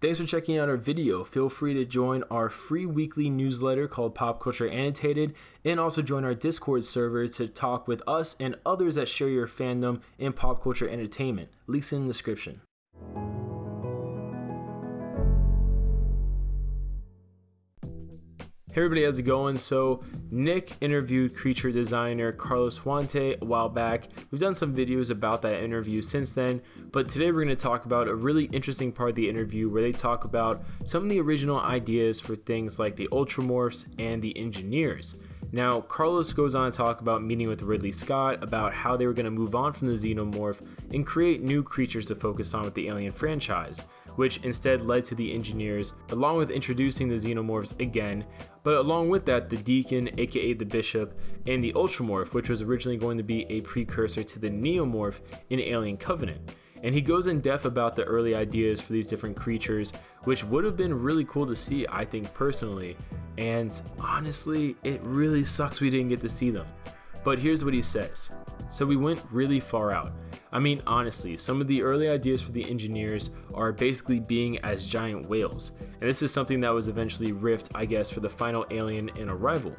Thanks for checking out our video. Feel free to join our free weekly newsletter called Pop Culture Annotated, and also join our Discord server to talk with us and others that share your fandom in pop culture entertainment. Links in the description. Hey everybody, how's it going? So Nick interviewed creature designer Carlos Huante a while back. We've done some videos about that interview since then, but today we're going to talk about a really interesting part of the interview where they talk about some of the original ideas for things like the Ultramorphs and the Engineers. Now, Carlos goes on to talk about meeting with Ridley Scott about how they were going to move on from the Xenomorph and create new creatures to focus on with the Alien franchise, which instead led to the Engineers, along with introducing the Xenomorphs again, but along with that, the Deacon, aka the Bishop, and the Ultramorph, which was originally going to be a precursor to the Neomorph in Alien Covenant. And he goes in depth about the early ideas for these different creatures, which would have been really cool to see, I think personally. And honestly, it really sucks we didn't get to see them. But here's what he says. So we went really far out. I mean, honestly, some of the early ideas for the Engineers are basically being as giant whales. And this is something that was eventually riffed, I guess, for the final Alien in Arrival.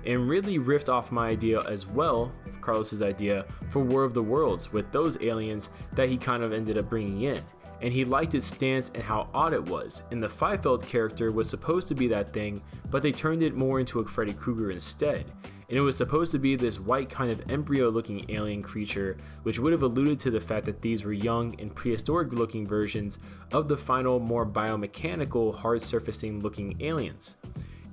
And really riffed off my idea as well, Carlos's idea, for War of the Worlds with those aliens that he kind of ended up bringing in. And he liked its stance and how odd it was. And the Fiefeld character was supposed to be that thing, but they turned it more into a Freddy Krueger instead. And it was supposed to be this white kind of embryo looking alien creature, which would have alluded to the fact that these were young and prehistoric looking versions of the final more biomechanical hard surfacing looking aliens.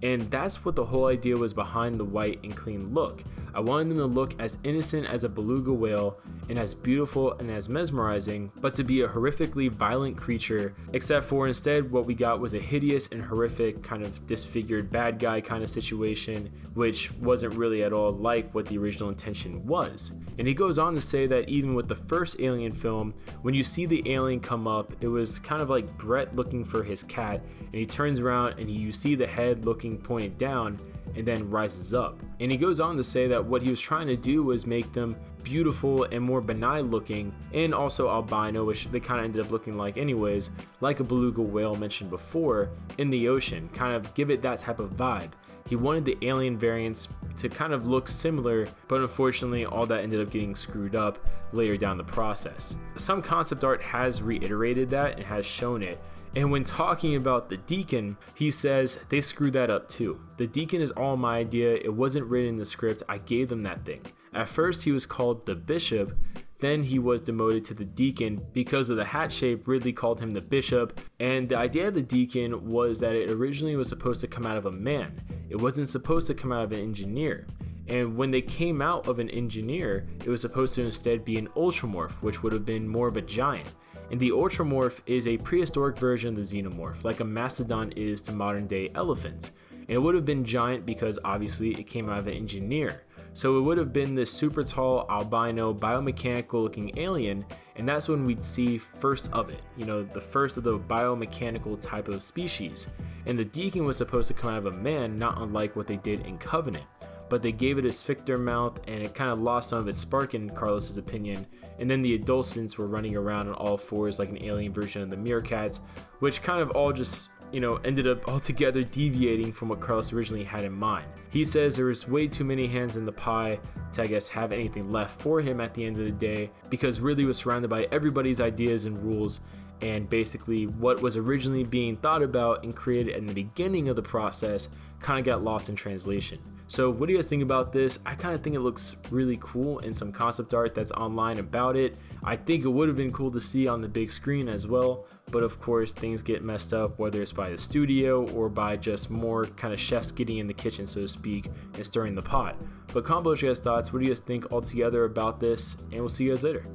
And that's what the whole idea was behind the white and clean look. I wanted them to look as innocent as a beluga whale and as beautiful and as mesmerizing, but to be a horrifically violent creature, except for instead what we got was a hideous and horrific kind of disfigured bad guy kind of situation, which wasn't really at all like what the original intention was. And he goes on to say that even with the first Alien film, when you see the alien come up, it was kind of like Brett looking for his cat, and he turns around and you see the head looking pointed down and then rises up. And he goes on to say that what he was trying to do was make them beautiful and more benign looking, and also albino, which they kind of ended up looking like anyways, like a beluga whale mentioned before, in the ocean, kind of give it that type of vibe. He wanted the alien variants to kind of look similar, but unfortunately all that ended up getting screwed up later down the process. Some concept art has reiterated that and has shown it. And when talking about the Deacon, he says they screwed that up too. The Deacon is all my idea, it wasn't written in the script, I gave them that thing. At first he was called the Bishop, then he was demoted to the Deacon because of the hat shape. Ridley called him the Bishop, and the idea of the Deacon was that it originally was supposed to come out of a man. It wasn't supposed to come out of an engineer. And when they came out of an engineer, it was supposed to instead be an Ultramorph, which would have been more of a giant. And the Ultramorph is a prehistoric version of the Xenomorph, like a mastodon is to modern day elephants. And it would have been giant because obviously it came out of an engineer. So it would have been this super tall, albino, biomechanical looking alien, and that's when we'd see first of it, the first of the biomechanical type of species. And the Deacon was supposed to come out of a man, not unlike what they did in Covenant. But they gave it a sphincter mouth and it kind of lost some of its spark in Carlos's opinion. And then the adolescents were running around on all fours like an alien version of the meerkats, which kind of all just ended up altogether deviating from what Carlos originally had in mind. He says there was way too many hands in the pie to, I guess, have anything left for him at the end of the day, because Ridley was surrounded by everybody's ideas and rules, and basically what was originally being thought about and created in the beginning of the process kind of got lost in translation. So what do you guys think about this? I kind of think it looks really cool, and some concept art that's online about it. I think it would have been cool to see on the big screen as well, but of course things get messed up, whether it's by the studio or by just more kind of chefs getting in the kitchen, so to speak, and stirring the pot. But comment below your guys' thoughts. What do you guys think altogether about this? And we'll see you guys later.